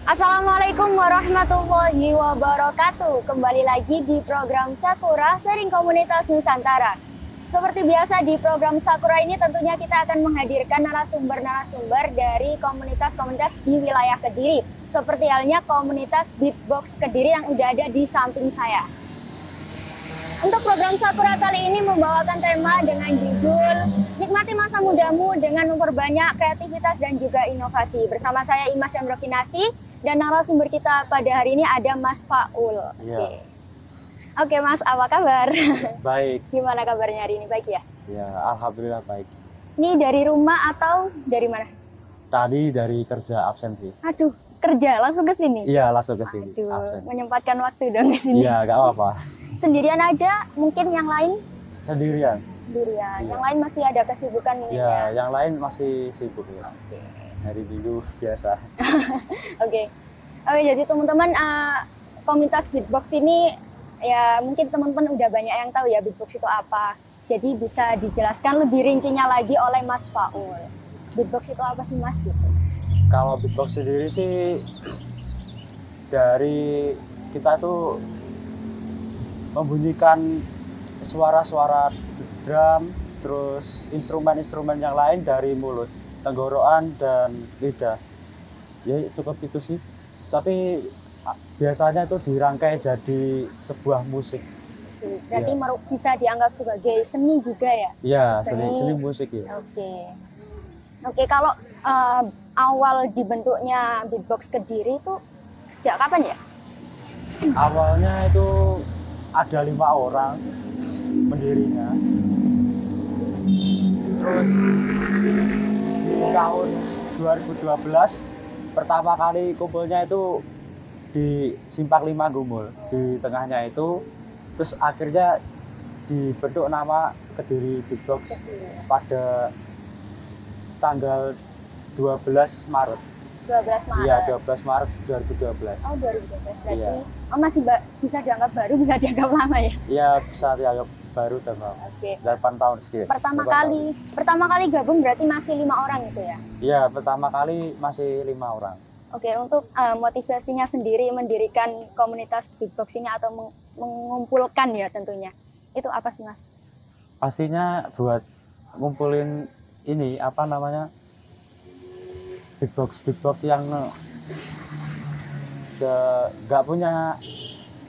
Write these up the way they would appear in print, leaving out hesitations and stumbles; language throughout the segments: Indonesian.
Assalamualaikum warahmatullahi wabarakatuh. Kembali lagi di program Sakura Sharing Komunitas Nusantara. Seperti biasa di program Sakura ini tentunya kita akan menghadirkan narasumber-narasumber dari komunitas-komunitas di wilayah Kediri. Seperti halnya komunitas Beatbox Kediri yang udah ada di samping saya. Untuk program Sakura kali ini membawakan tema dengan judul Nikmati Masa Mudamu dengan memperbanyak kreativitas dan juga inovasi. Bersama saya Imas Chandra Kinasi dan narasumber kita pada hari ini ada Mas Faul. Ya. Oke Mas, apa kabar? Baik. Gimana kabarnya hari ini? Baik ya? Ya, alhamdulillah baik. Ini dari rumah atau dari mana? Tadi dari kerja absen sih. Aduh, kerja langsung ke sini? Iya, langsung ke sini. Aduh, Absen. menyempatkan waktu dong ke sini. Iya, nggak apa-apa. Sendirian aja, mungkin yang lain? Sendirian. Sendirian. Iya. Yang lain masih ada kesibukan mungkin Ya, ya? yang lain masih sibuk ya. Oke. Hari Minggu biasa. Oke. Oke, jadi teman-teman komunitas beatbox ini ya mungkin teman-teman udah banyak yang tahu ya beatbox itu apa. Jadi bisa dijelaskan lebih rincinya lagi oleh Mas Faul. Beatbox itu apa sih Mas gitu? Kalau beatbox sendiri sih dari kita tuh membunyikan suara-suara drum, terus instrumen-instrumen yang lain dari mulut, tenggorokan dan lidah. Ya cukup itu sih. Tapi biasanya itu dirangkai jadi sebuah musik. Berarti Iya. bisa dianggap sebagai seni juga ya? Iya, Seni. seni musik ya. Oke. Oke, kalau awal dibentuknya beatbox Kediri itu sejak kapan ya? Awalnya itu ada 5 orang pendirinya. Terus di tahun 2012 pertama kali kumpulnya itu di Simpang 5 Gumul, di tengahnya itu. Terus akhirnya dibentuk nama Kediri Beatbox pada tanggal 12 Maret. 12 Maret. Iya, 12 Maret 2012. Oh, 2012. Berarti Iya. masih bisa dianggap baru, bisa dianggap lama ya? Iya, bisa dianggap baru dan lama. Oke. 8 tahun sekitar. Pertama kali gabung berarti masih 5 orang itu ya? Iya, pertama kali masih 5 orang. Oke, untuk motivasinya sendiri mendirikan komunitas beatbox ini atau mengumpulkan ya tentunya. Itu apa sih Mas? Pastinya buat ngumpulin ini apa namanya? Beatbox yang nggak punya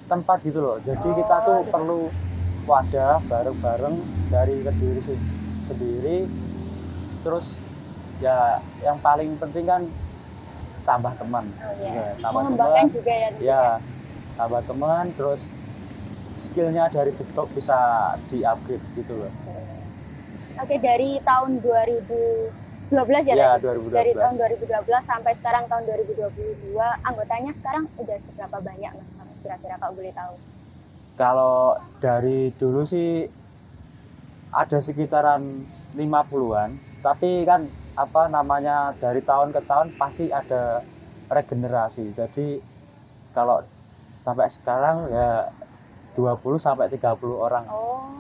tempat gitu loh. Jadi kita tuh perlu wadah bareng-bareng dari Kediri sendiri. Terus ya yang paling penting kan tambah teman. Oh, iya. Ya, tambah Mengembangkan teman. juga ya. Ya, tambah teman, terus skillnya dari beatbox bisa di-upgrade gitu loh. Oke, dari tahun 2012 ya? Ya, tadi? 2012. Dari tahun 2012 sampai sekarang tahun 2022, anggotanya sekarang udah seberapa banyak Mas? Kira-kira kalau boleh tahu? Kalau dari dulu sih ada sekitaran 50-an, tapi kan apa namanya dari tahun ke tahun pasti ada regenerasi. Jadi kalau sampai sekarang ya 20 sampai 30 orang. Oh,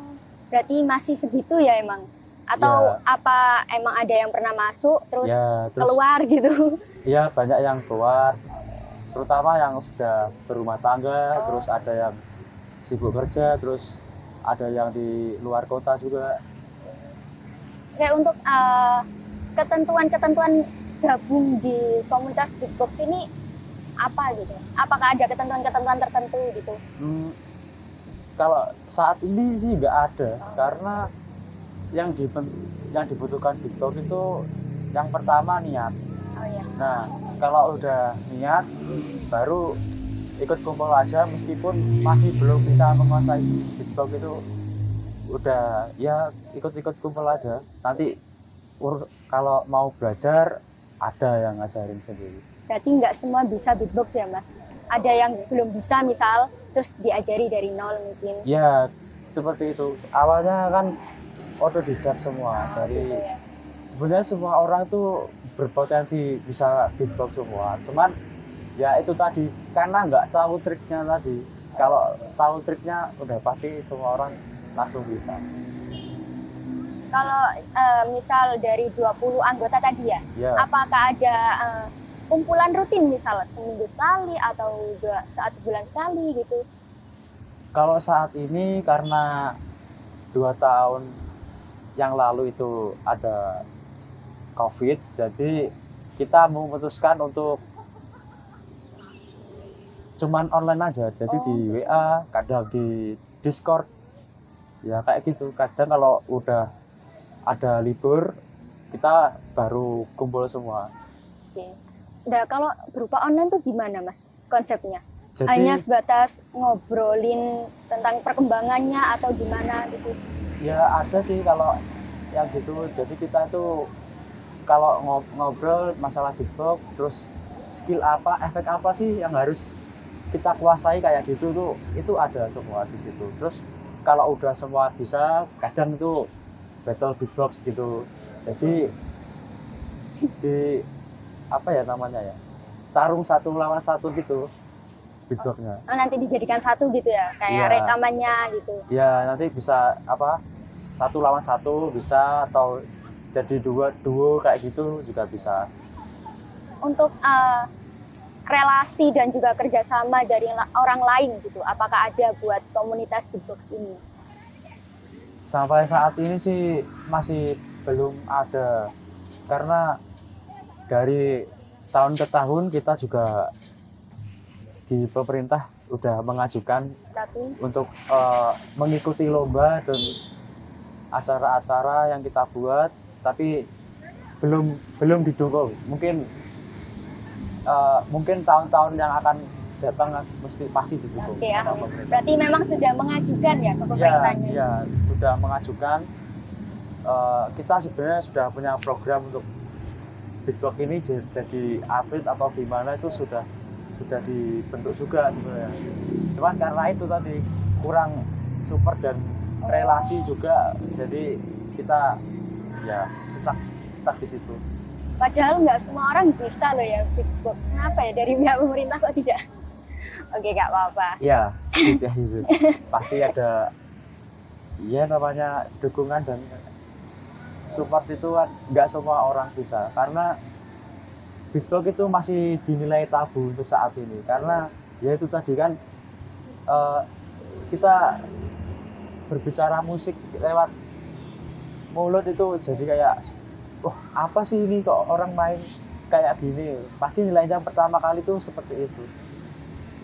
berarti masih segitu ya emang? Atau Ya. apa emang ada yang pernah masuk terus, Ya, terus keluar gitu? ya banyak yang keluar, terutama yang sudah berumah tangga, terus ada yang sibuk kerja, terus ada yang di luar kota juga. Kayak untuk ketentuan-ketentuan gabung di komunitas beatbox ini apa gitu? Apakah ada ketentuan-ketentuan tertentu gitu? Kalau saat ini sih nggak ada, karena yang dibutuhkan beatbox itu yang pertama niat. Oh ya. Nah, kalau udah niat, baru ikut kumpul aja meskipun masih belum bisa menguasai beatbox itu. Udah ya ikut-ikut kumpul aja. Nanti kalau mau belajar ada yang ngajarin sendiri. Berarti nggak semua bisa beatbox ya Mas? Ada yang belum bisa misal terus diajari dari nol mungkin? Ya seperti itu. Awalnya kan otodidak semua. Gitu ya. Sebenarnya semua orang tuh berpotensi bisa beatbox semua. Cuman ya itu tadi karena nggak tahu triknya tadi. Kalau tahu triknya udah pasti semua orang langsung bisa. Kalau misal dari 20 anggota tadi ya, Ya. apakah ada kumpulan rutin misalnya seminggu sekali atau saat bulan sekali gitu? Kalau saat ini karena 2 tahun yang lalu itu ada COVID, jadi kita memutuskan untuk cuman online aja. Jadi di WA, kadang di Discord, ya kayak gitu. Kadang kalau udah ada libur, kita baru kumpul semua. Oke. Udah, kalau berupa online tuh gimana Mas konsepnya? Jadi, hanya sebatas ngobrolin tentang perkembangannya atau gimana gitu? ya ada sih kalau yang gitu. Jadi kita itu kalau ngobrol masalah beatbox, terus skill apa, efek apa sih yang harus kita kuasai kayak gitu tuh, itu ada semua di situ. Terus kalau udah semua bisa, kadang itu battle beatbox gitu. Jadi di apa ya namanya ya, tarung 1 lawan 1 gitu beatboxnya. Oh, nanti dijadikan satu gitu ya, kayak Ya, rekamannya gitu. ya nanti bisa apa 1 lawan 1 bisa, atau jadi duo kayak gitu juga bisa. Untuk relasi dan juga kerjasama dari orang lain gitu, apakah ada buat komunitas beatbox ini? Sampai saat ini sih masih belum ada, karena dari tahun ke tahun kita juga di pemerintah udah mengajukan untuk mengikuti lomba dan acara-acara yang kita buat, tapi belum didukung. Mungkin tahun-tahun yang akan datang pasti didukung. Oke, ya. Berarti memang sudah mengajukan ya ke pemerintahnya? Ya, sudah mengajukan. Kita sebenarnya sudah punya program untuk beatbox ini jadi atlet atau gimana, itu sudah dibentuk juga sebenarnya. Cuman karena itu tadi kurang support dan relasi juga, jadi kita ya stuck di situ. Padahal nggak semua orang bisa loh ya beatbox. Kenapa ya dari pihak pemerintah kok tidak? Oke, nggak apa-apa. Ya, gitu. Pasti ada, ya namanya dukungan dan support itu kan nggak semua orang bisa, karena beatbox itu masih dinilai tabu untuk saat ini. Karena ya itu tadi kan kita berbicara musik lewat mulut itu jadi kayak, wah apa sih ini kok orang main kayak gini, pasti nilainya pertama kali tuh seperti itu.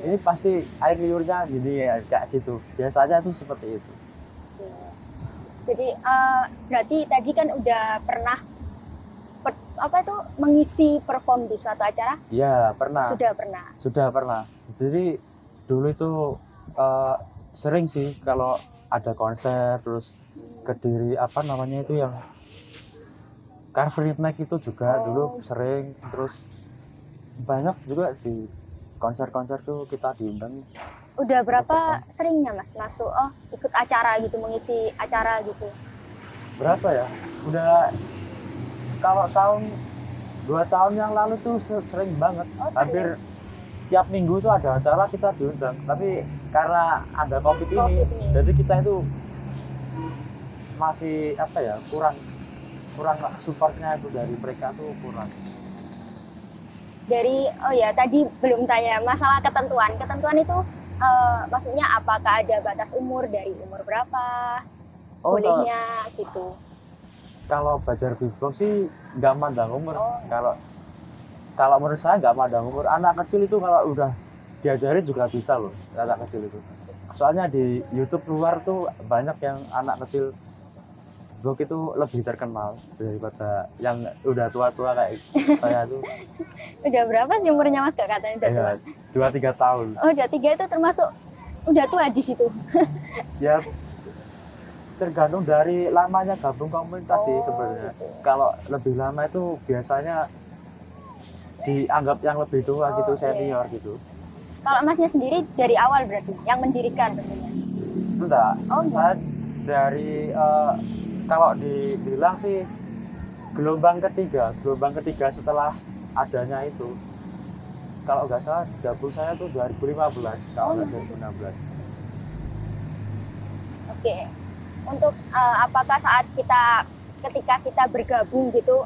Ini pasti air liurnya gini ya, kayak gitu. Biasanya tuh seperti itu. Jadi berarti tadi kan udah pernah mengisi perform di suatu acara? Iya, pernah. Sudah pernah. Jadi dulu itu sering sih kalau ada konser, terus Kediri apa namanya itu yang Car Free Night itu juga dulu sering. Terus banyak juga di konser-konser tuh kita diundang. Udah berapa seringnya Mas masuk ikut acara gitu, mengisi acara gitu? Berapa ya? Udah, kalau 2 tahun yang lalu tuh sering banget. Hampir tiap minggu tuh ada acara kita diundang. Tapi karena ada COVID ini, jadi kita itu masih apa ya, kurang supportnya itu dari mereka tuh kurang. Dari tadi belum tanya masalah ketentuan itu maksudnya apakah ada batas umur, dari umur berapa bolehnya gitu? Kalau belajar beatbox sih nggak mandang umur. Kalau menurut saya nggak mandang umur. Anak kecil itu kalau udah diajarin juga bisa loh, anak kecil itu. Soalnya di YouTube luar tuh banyak yang anak kecil beatbox itu lebih terkenal daripada yang udah tua-tua kayak saya tuh. Udah berapa sih umurnya Mas, gak katanya udah tua? 2-3 tahun. Oh, udah 3 itu termasuk udah tua di situ? Ya tergantung dari lamanya gabung komunitas sih sebenarnya. Gitu. Kalau lebih lama itu biasanya dianggap yang lebih tua gitu, senior gitu. Kalau Masnya sendiri dari awal berarti yang mendirikan tentunya? Enggak. Saya dari kalau dibilang sih gelombang ketiga setelah adanya itu. Kalau nggak salah gabung saya tuh 2015, tahun 2016. Oke. Untuk apakah saat ketika kita bergabung gitu,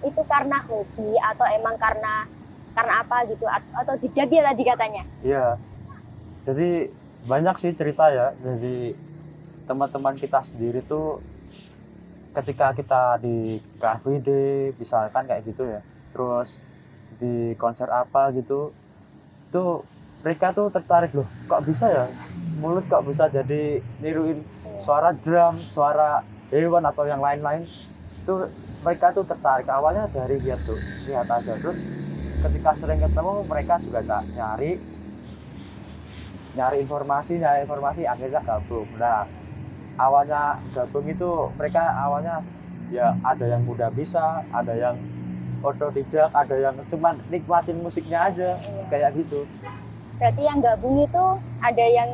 itu karena hobi atau emang karena karena apa gitu atau tidak ya tadi katanya? Iya. Jadi banyak sih cerita ya dari teman-teman kita sendiri tuh ketika kita di Car Free Day misalkan kayak gitu ya. Terus di konser apa gitu. Tuh mereka tuh tertarik loh. Kok bisa ya? Mulut kok bisa jadi niruin suara drum, suara hewan atau yang lain-lain. Tuh mereka tuh tertarik awalnya dari lihat aja. Terus ketika sering ketemu mereka juga nyari informasi akhirnya gabung. Nah awalnya gabung itu mereka awalnya ya ada yang mudah bisa, ada yang otodidak, ada yang cuman nikmatin musiknya aja kayak gitu. Berarti yang gabung itu ada yang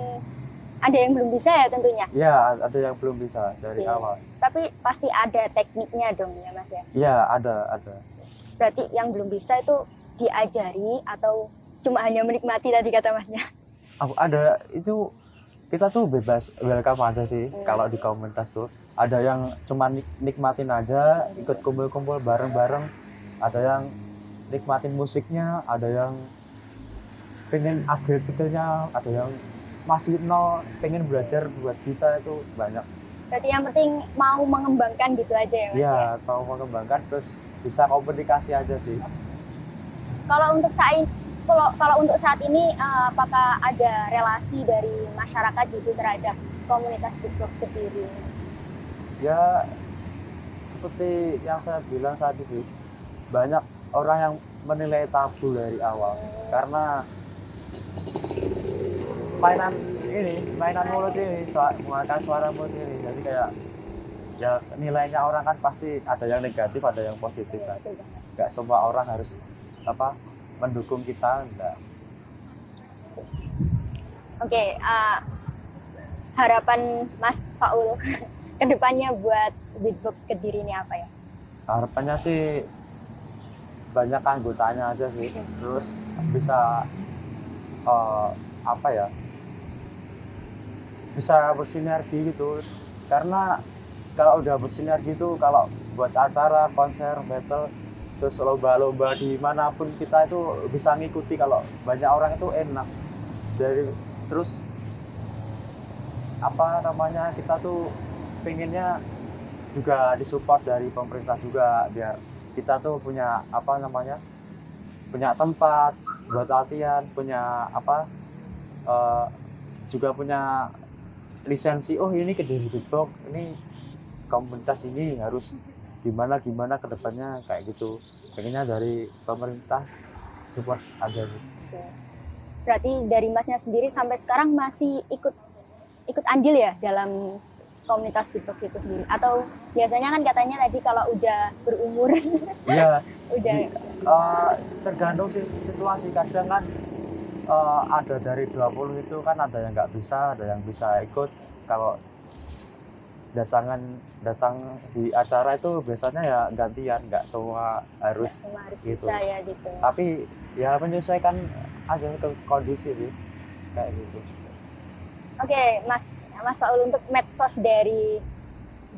belum bisa ya tentunya? Ya ada yang belum bisa dari awal. Tapi pasti ada tekniknya dong ya Mas ya? Iya ada. Berarti yang belum bisa itu diajari atau cuma hanya menikmati tadi kata Masnya? Ada itu kita tuh bebas welcome aja sih. Kalau di komunitas tuh ada yang cuma nikmatin aja, ikut kumpul-kumpul bareng-bareng, ada yang nikmatin musiknya, ada yang pengen upgrade skillnya, ada yang masih nol pengen belajar buat bisa, itu banyak. Berarti yang penting mau mengembangkan gitu aja ya Mas? Iya, mau mengembangkan terus bisa komunikasi aja sih. Kalau untuk saat ini apakah ada relasi dari masyarakat gitu terhadap komunitas beatbox Kediri? Ya seperti yang saya bilang tadi sih, banyak orang yang menilai tabu dari awal karena mainan mulut ini, menggunakan suara mulut ini, jadi kayak ya nilainya orang kan pasti ada yang negatif ada yang positif kan. Nggak semua orang harus mendukung kita, enggak. Oke, harapan Mas Faul kedepannya buat beatbox Kediri ini apa ya? Harapannya sih banyak anggotanya aja sih, terus bisa bisa bersinergi gitu, karena kalau udah bersinergi itu kalau buat acara konser battle terus lomba-lomba dimanapun kita itu bisa ngikuti. Kalau banyak orang itu enak terus kita tuh pengennya juga disupport dari pemerintah juga, biar kita tuh punya punya tempat buat latihan, punya juga punya lisensi. Oh ini Kediri Beatbox, ini komunitas ini harus gimana ke depannya kayak gitu. Pengennya dari pemerintah support aja gitu. Berarti dari Masnya sendiri sampai sekarang masih ikut andil ya dalam komunitas beatbox itu sendiri, atau biasanya kan katanya tadi kalau udah berumur iya udah tergantung situasi. Kadang kan ada dari 20 itu kan ada yang nggak bisa, ada yang bisa ikut. Kalau datang di acara itu biasanya ya gantian, nggak semua harus gitu. Bisa ya gitu. Tapi ya menyesuaikan aja ke kondisi sih kayak gitu. Oke, Mas Faul, untuk medsos dari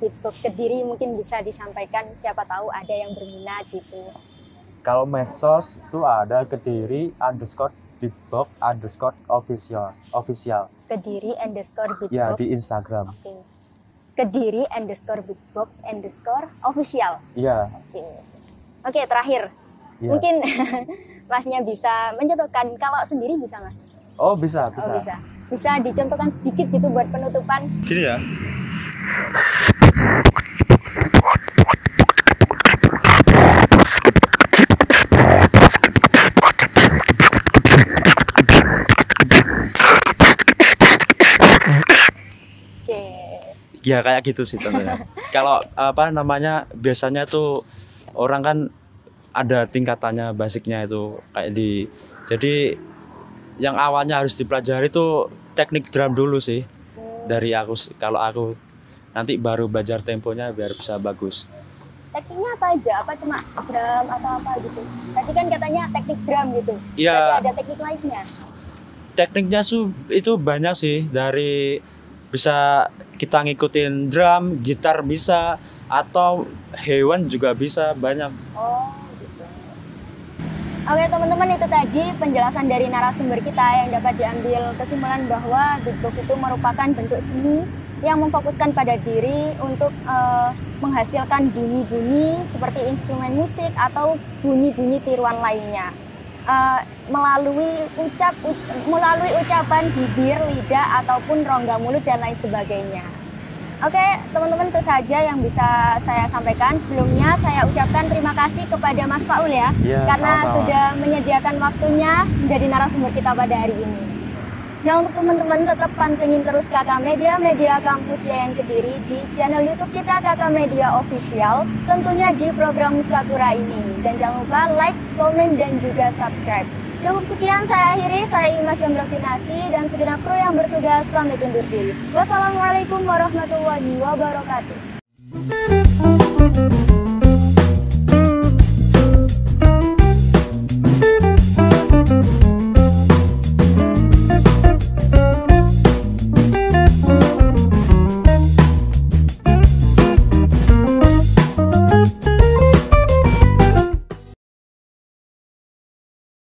Beatbox Kediri mungkin bisa disampaikan, siapa tahu ada yang berminat gitu. Kalau medsos itu ada Kediri_Beatbox_official. Kediri_Beatbox. Ya di Instagram. Oke. Kediri_Beatbox_official. Iya. Oke, terakhir. Ya. Mungkin Masnya bisa mencontohkan, kalau sendiri bisa Mas? Oh bisa. Oh, bisa. Bisa dicontohkan sedikit gitu buat penutupan. Gini ya. Ya kayak gitu sih contohnya. Kalau biasanya tuh orang kan ada tingkatannya, basicnya itu jadi yang awalnya harus dipelajari tuh teknik drum dulu sih. Dari kalau aku nanti baru belajar temponya biar bisa bagus. Tekniknya apa aja? Apa cuma drum atau apa gitu? Tadi kan katanya teknik drum gitu. Iya. Berarti ada teknik lainnya. Tekniknya itu banyak sih, dari bisa kita ngikutin drum, gitar bisa, atau hewan juga bisa, banyak. Oh gitu. Oke teman-teman, itu tadi penjelasan dari narasumber kita yang dapat diambil kesimpulan bahwa beatbox itu merupakan bentuk seni yang memfokuskan pada diri untuk menghasilkan bunyi-bunyi seperti instrumen musik atau bunyi-bunyi tiruan lainnya melalui ucapan bibir, lidah ataupun rongga mulut dan lain sebagainya. Oke teman-teman, itu saja yang bisa saya sampaikan. Sebelumnya saya ucapkan terima kasih kepada Mas Faul ya, karena sama-sama. sudah menyediakan waktunya menjadi narasumber kita pada hari ini. Nah, untuk teman-teman tetap pantengin terus Kakak Media, Media Kampus Yayan Kediri di channel YouTube kita Kakak Media Official, tentunya di program Sakura ini. Dan jangan lupa like, komen, dan juga subscribe. Cukup sekian saya akhiri, saya Imas yang berfinasi dan segenap kru yang bertugas pamit undur diri. Wassalamualaikum warahmatullahi wabarakatuh.